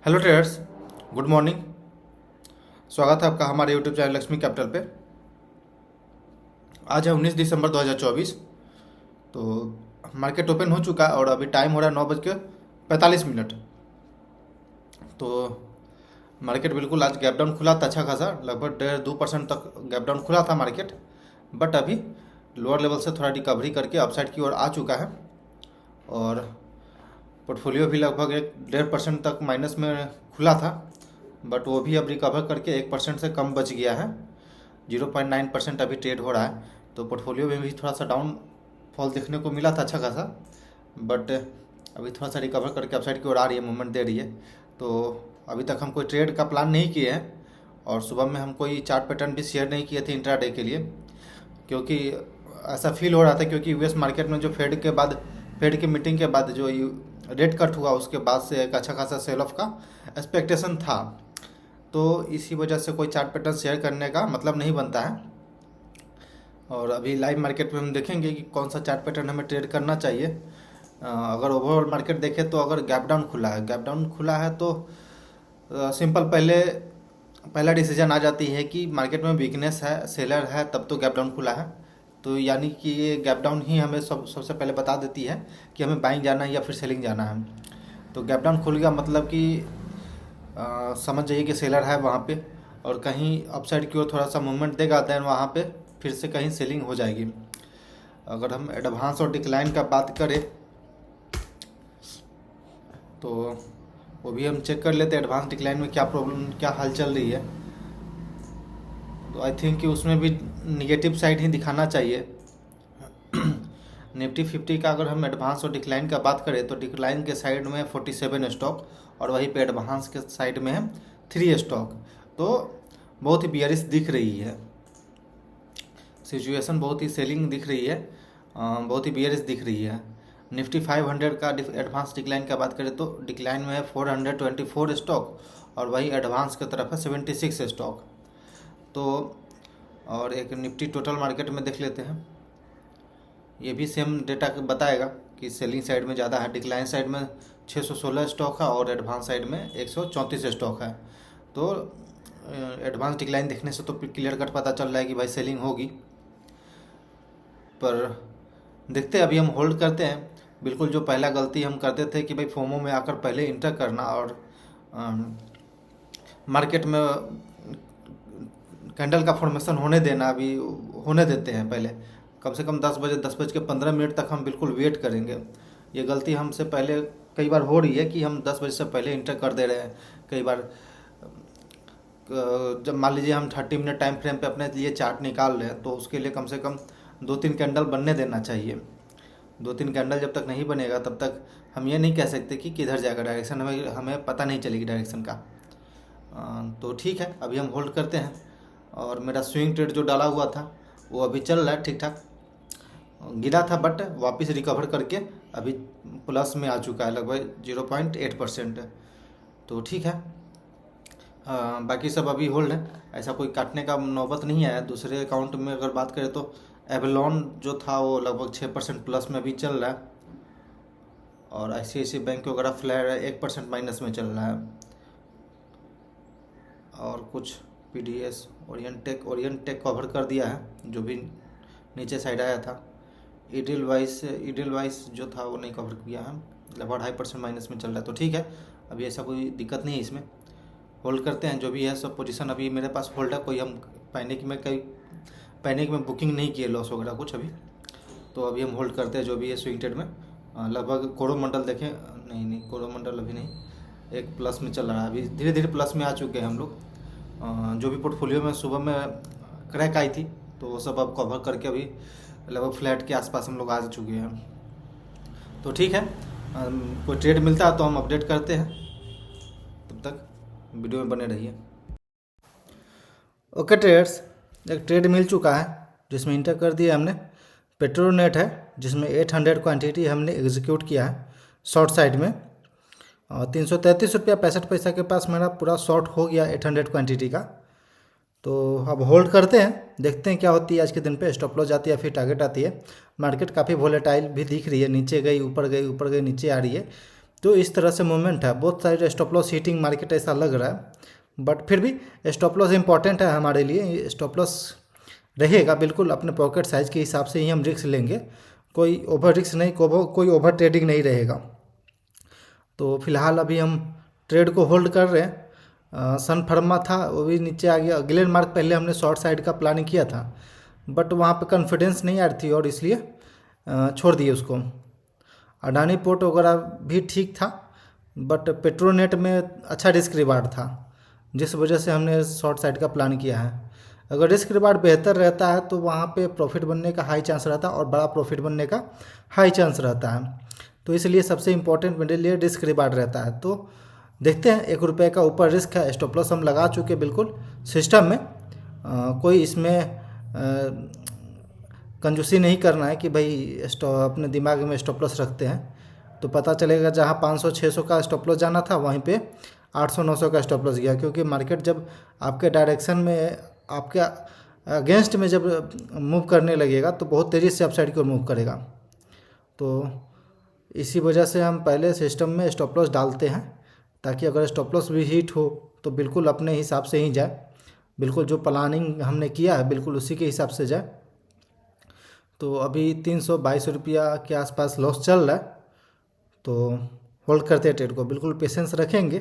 Hello traders, good morning. स्वागत है आपका हमारे यूट्यूब चैनल लक्ष्मी कैपिटल पे। आज है 19 दिसंबर 2024। तो मार्केट ओपन हो चुका है और अभी टाइम हो रहा है 9:45। तो मार्केट बिल्कुल आज गैप डाउन खुला था, अच्छा खासा, लगभग 1.5-2% तक गैप डाउन खुला था मार्केट। बट अभी लोअर लेवल से थोड़ा रिकवरी करके अपसाइड की ओर आ चुका है और पोर्टफोलियो भी लगभग 1.5% तक माइनस में खुला था। बट वो भी अब रिकवर करके 1% से कम बच गया है। 0.9% अभी ट्रेड हो रहा है। तो पोर्टफोलियो में भी थोड़ा सा डाउन फॉल देखने को मिला था, अच्छा खासा। बट अभी थोड़ा सा रिकवर करके अपसाइड की ओर आ रही है, मूवमेंट दे रही है। तो अभी तक हम कोई ट्रेड का प्लान नहीं किए हैं और सुबह में हम कोई चार्ट पैटर्न भी शेयर नहीं किए थे इंट्राडे के लिए, क्योंकि ऐसा फील हो रहा था क्योंकि यूएस मार्केट में जो फेड की मीटिंग के बाद जो रेट कट हुआ उसके बाद से एक अच्छा खासा सेल ऑफ का एक्सपेक्टेशन था। तो इसी वजह से कोई चार्ट पैटर्न शेयर करने का मतलब नहीं बनता है। और अभी लाइव मार्केट में हम देखेंगे कि कौन सा चार्ट पैटर्न हमें ट्रेड करना चाहिए। अगर ओवरऑल मार्केट देखें तो अगर गैप डाउन खुला है तो सिंपल पहला डिसीजन आ जाती है कि मार्केट में वीकनेस है, सेलर है, तब तो गैप डाउन खुला है। तो यानी कि ये गैप डाउन ही हमें सबसे पहले बता देती है कि हमें बाइंग जाना है या फिर सेलिंग जाना है। तो गैप डाउन खुल गया मतलब कि समझ जाइए कि सेलर है वहाँ पे, और कहीं अपसाइड की ओर थोड़ा सा मूवमेंट देगा देन वहाँ पे फिर से कहीं सेलिंग हो जाएगी। अगर हम एडवांस और डिक्लाइन का बात करें तो वो भी हम चेक कर लेते हैं एडवांस डिक्लाइन में क्या प्रॉब्लम, क्या हाल चल रही है। तो आई थिंक कि उसमें भी निगेटिव साइड ही दिखाना चाहिए। निफ्टी 50 का अगर हम एडवांस और डिक्लाइन का बात करें तो डिक्लाइन के साइड में 47 स्टॉक और वहीं पे एडवांस के साइड में है 3 स्टॉक। तो बहुत ही बियरिश दिख रही है सिचुएशन, बहुत ही सेलिंग दिख रही है, बहुत ही बियरिश दिख रही है। निफ्टी 500 का एडवांस डिक्लाइन का बात करें तो डिक्लाइन में है 424 स्टॉक और वही एडवांस की तरफ है 76 स्टॉक। तो और एक निफ्टी टोटल मार्केट में देख लेते हैं, ये भी सेम डेटा बताएगा कि सेलिंग साइड में ज़्यादा है, डिक्लाइन साइड में 616 स्टॉक है और एडवांस साइड में 134 स्टॉक है। तो एडवांस डिक्लाइन देखने से तो क्लियर कट पता चल रहा है कि भाई सेलिंग होगी। पर देखते हैं, अभी हम होल्ड करते हैं। बिल्कुल जो पहला गलती हम करते थे कि भाई फोमो में आकर पहले इंटर करना और मार्केट में कैंडल का फॉर्मेशन होने देना, अभी होने देते हैं पहले। कम से कम 10 बज के 15 मिनट तक हम बिल्कुल वेट करेंगे। ये गलती हमसे पहले कई बार हो रही है कि हम 10 बजे से पहले इंटर कर दे रहे हैं। कई बार जब मान लीजिए हम 30 मिनट टाइम फ्रेम पे अपने लिए चार्ट निकाल रहे हैं तो उसके लिए कम से कम 2-3 कैंडल बनने देना चाहिए। 2-3 कैंडल जब तक नहीं बनेगा तब तक हम ये नहीं कह सकते कि किधर जाएगा डायरेक्शन, हमें पता नहीं चलेगी डायरेक्शन का। तो ठीक है, अभी हम होल्ड करते हैं। और मेरा स्विंग ट्रेड जो डाला हुआ था वो अभी चल रहा है ठीक ठाक, गिरा था बट वापस रिकवर करके अभी प्लस में आ चुका है, लगभग 0.8%। तो ठीक है, बाकी सब अभी होल्ड है, ऐसा कोई काटने का नौबत नहीं आया। दूसरे अकाउंट में अगर बात करें तो एवलॉन जो था वो लगभग 6% प्लस में अभी चल रहा है और ICICI बैंक वगैरह फ्लैट 1% माइनस में चल रहा है। और कुछ PDS ओरियन टेक कवर कर दिया है जो भी नीचे साइड आया था। ईडिल वाइस जो था वो नहीं कवर किया है, लगभग 2.5% माइनस में चल रहा है। तो ठीक है, अभी ऐसा कोई दिक्कत नहीं है, इसमें होल्ड करते हैं। जो भी है सब पोजीशन अभी मेरे पास होल्ड है, कोई हम पैनिक में बुकिंग नहीं किए लॉस वगैरह कुछ अभी। तो अभी हम होल्ड करते हैं जो भी है स्विंग ट्रेड में। लगभग कोरोमंडल देखें, नहीं कोरोमंडल अभी नहीं, एक प्लस में चल रहा है, अभी धीरे धीरे प्लस में आ चुके हैं हम लोग। जो भी पोर्टफोलियो में सुबह में क्रैक आई थी तो वो सब अब कवर करके अभी लगभग फ्लैट के आसपास हम लोग आ चुके हैं। तो ठीक है, कोई ट्रेड मिलता है तो हम अपडेट करते हैं, तब तक वीडियो में बने रहिए। ओके ट्रेडर्स, एक ट्रेड मिल चुका है जिसमें इंटर कर दिया हमने। पेट्रोनेट है जिसमें 800 क्वांटिटी हमने एग्जीक्यूट किया है शॉर्ट साइड में। 333 रुपया 65 पैसा के पास मेरा पूरा शॉर्ट हो गया 800 क्वांटिटी का। तो अब होल्ड करते हैं, देखते हैं क्या होती है आज के दिन पे, स्टॉप लॉस जाती है फिर टारगेट आती है। मार्केट काफ़ी वोलेटाइल भी दिख रही है, नीचे गई ऊपर गई नीचे आ रही है। तो इस तरह से मूवमेंट है, both side stop loss heating market ऐसा लग रहा है, बट फिर भी स्टॉप लॉस इंपॉर्टेंट है हमारे लिए। स्टॉप लॉस रहेगा बिल्कुल अपने पॉकेट साइज के हिसाब से ही हम रिस्क लेंगे, कोई ओवर रिस्क नहीं, कोई ओवर ट्रेडिंग नहीं रहेगा। तो फिलहाल अभी हम ट्रेड को होल्ड कर रहे हैं। सन फर्मा था वो भी नीचे आ गया। ग्लेन मार्क पहले हमने शॉर्ट साइड का प्लानिंग किया था, बट वहाँ पे कॉन्फिडेंस नहीं आ रही थी और इसलिए छोड़ दिए उसको। अडानी पोर्ट वगैरह भी ठीक था, बट पेट्रोनेट में अच्छा रिस्क रिवार्ड था, जिस वजह से हमने शॉर्ट साइड का प्लान किया है। अगर रिस्क रिवार्ड बेहतर रहता है तो वहाँ पे प्रॉफिट बनने का हाई चांस रहता है और बड़ा प्रॉफिट बनने का हाई चांस रहता है। तो इसलिए सबसे इम्पोर्टेंट मेरे लिए रिस्क रिवार्ड रहता है। तो देखते हैं, 1 रुपये का ऊपर रिस्क है, स्टॉप लॉस हम लगा चुके बिल्कुल सिस्टम में। कोई इसमें कंजूसी नहीं करना है कि भाई अपने दिमाग में स्टॉप लॉस रखते हैं तो पता चलेगा जहाँ 500-600 का स्टॉप लॉस जाना था वहीं पे 800-900 का स्टॉप लॉस गया, क्योंकि मार्केट जब आपके डायरेक्शन में, आपके अगेंस्ट में जब मूव करने लगेगा तो बहुत तेज़ी से अपसाइड की ओर मूव करेगा। तो इसी वजह से हम पहले सिस्टम में स्टॉप लॉस डालते हैं, ताकि अगर स्टॉप लॉस भी हिट हो तो बिल्कुल अपने हिसाब से ही जाए, बिल्कुल जो प्लानिंग हमने किया है बिल्कुल उसी के हिसाब से जाए। तो अभी 322 रुपया के आसपास लॉस चल रहा है, तो होल्ड करते हैं ट्रेड को। बिल्कुल पेशेंस रखेंगे,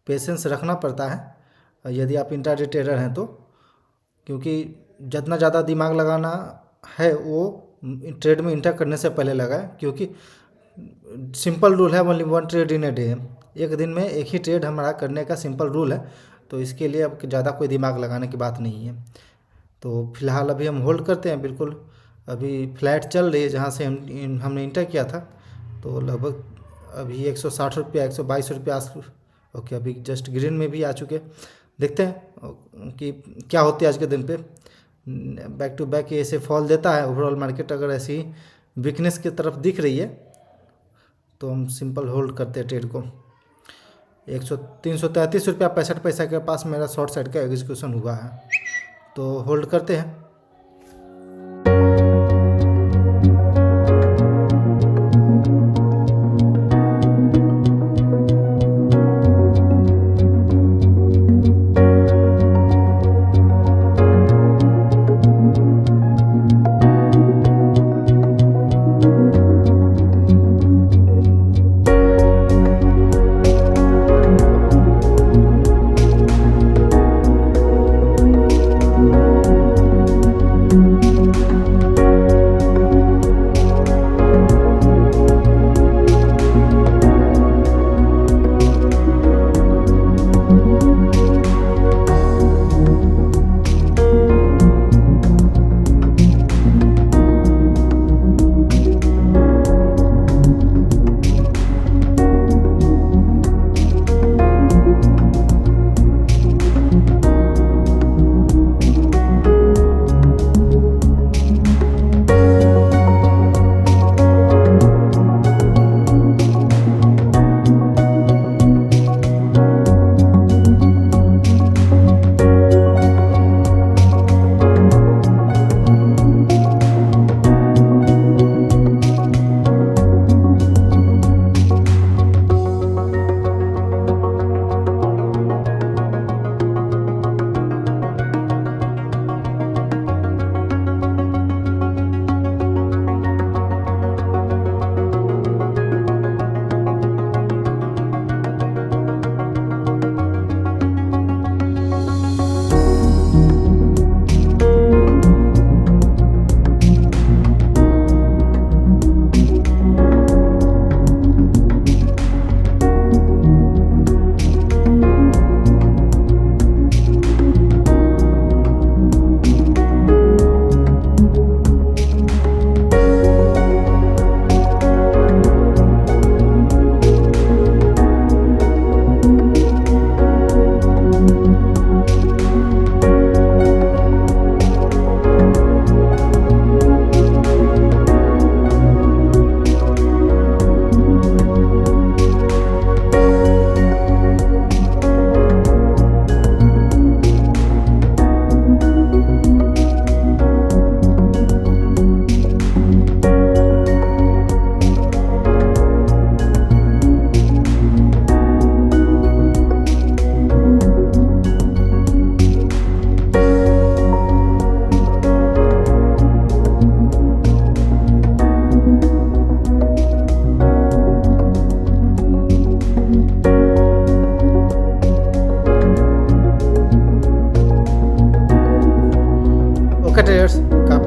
पेशेंस रखना पड़ता है यदि आप इंट्राडे ट्रेडर हैं तो, क्योंकि जितना ज़्यादा दिमाग लगाना है वो ट्रेड में इंटर करने से पहले लगाए, क्योंकि सिंपल रूल है, only 1 trade in a day, एक दिन में एक ही ट्रेड हमारा करने का सिंपल रूल है। तो इसके लिए अब ज़्यादा कोई दिमाग लगाने की बात नहीं है। तो फिलहाल अभी हम होल्ड करते हैं बिल्कुल। अभी फ्लैट चल रही है जहाँ से हमने इंटर किया था, तो लगभग अभी 160 रुपया 122 रुपया ओके, अभी जस्ट ग्रीन में भी आ चुके। देखते हैं कि क्या होती है आज के दिन पे। बैक टू बैक ऐसे फॉल देता है ओवरऑल मार्केट, अगर ऐसी वीकनेस की तरफ दिख रही है तो हम सिंपल होल्ड करते हैं ट्रेड को। 333 रुपया 65 पैसा के पास मेरा शॉर्ट साइड का एग्जीक्यूशन हुआ है, तो होल्ड करते हैं।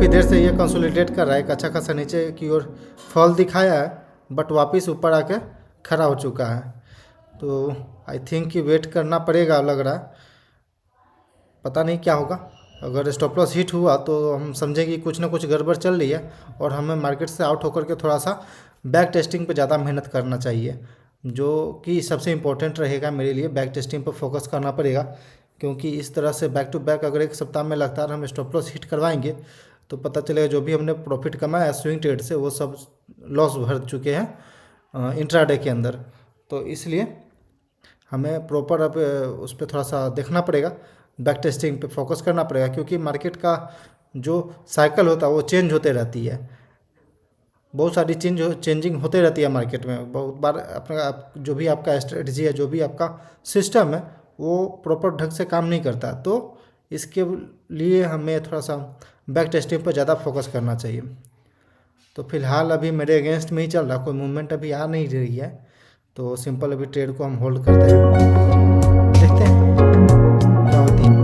काफ़ी देर से ये कंसोलिडेट कर रहा है, एक अच्छा खासा नीचे की ओर फॉल दिखाया है, बट वापस ऊपर आके खड़ा हो चुका है। तो आई थिंक कि वेट करना पड़ेगा लग रहा है, पता नहीं क्या होगा। अगर स्टॉप लॉस हिट हुआ तो हम समझें कि कुछ ना कुछ गड़बड़ चल रही है और हमें मार्केट से आउट होकर के थोड़ा सा बैक टेस्टिंग पे ज़्यादा मेहनत करना चाहिए, जो कि सबसे इम्पोर्टेंट रहेगा मेरे लिए। बैक टेस्टिंग पर फोकस करना पड़ेगा, क्योंकि इस तरह से बैक टू बैक अगर एक सप्ताह में लगातार हम स्टॉप लॉस हिट करवाएंगे तो पता चलेगा जो भी हमने प्रॉफिट कमाया स्विंग ट्रेड से वो सब लॉस भर चुके हैं इंट्राडे के अंदर। तो इसलिए हमें प्रॉपर अब उस पर थोड़ा सा देखना पड़ेगा, बैक टेस्टिंग पे फोकस करना पड़ेगा, क्योंकि मार्केट का जो साइकिल होता है वो चेंज होते रहती है। बहुत सारी चेंजिंग होते रहती है मार्केट में। बहुत बार अपना जो भी आपका स्ट्रेटजी है, जो भी आपका सिस्टम है, वो प्रॉपर ढंग से काम नहीं करता। तो इसके लिए हमें थोड़ा सा बैक टेस्टिंग पर ज़्यादा फोकस करना चाहिए। तो फिलहाल अभी मेरे अगेंस्ट में ही चल रहा, कोई मूवमेंट अभी आ नहीं रही है, तो सिंपल अभी ट्रेड को हम होल्ड करते हैं, देखते हैं क्या होती है।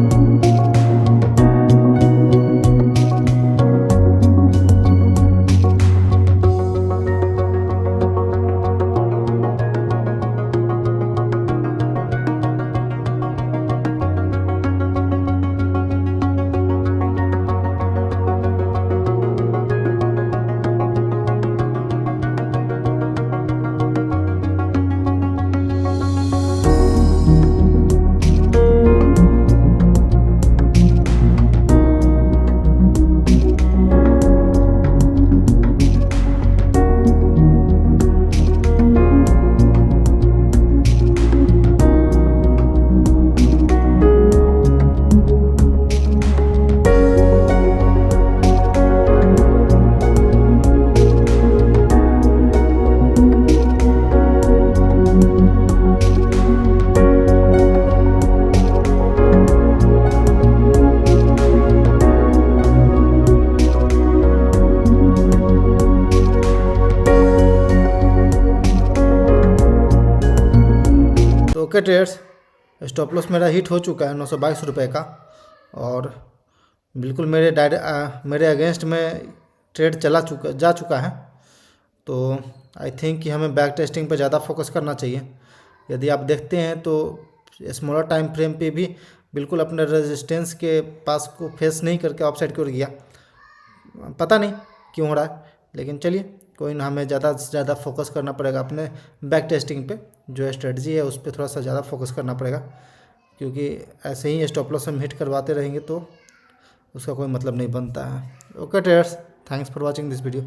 ओके ट्रेड्स, स्टॉप लॉस मेरा हिट हो चुका है 922 रुपये का, और बिल्कुल मेरे अगेंस्ट में ट्रेड जा चुका है। तो आई थिंक कि हमें बैक टेस्टिंग पे ज़्यादा फोकस करना चाहिए। यदि आप देखते हैं तो स्मॉलर टाइम फ्रेम पे भी बिल्कुल अपने रेजिस्टेंस के पास को फेस नहीं करके ऑफसाइड की ओर गया, पता नहीं क्यों हो रहा है, लेकिन चलिए कोई ना, हमें ज़्यादा से ज़्यादा फोकस करना पड़ेगा अपने बैक टेस्टिंग पे। जो स्ट्रेटजी है उस पर थोड़ा सा ज़्यादा फोकस करना पड़ेगा, क्योंकि ऐसे ही स्टॉप लॉस हम हिट करवाते रहेंगे तो उसका कोई मतलब नहीं बनता है। Okay traders, thanks for watching this video.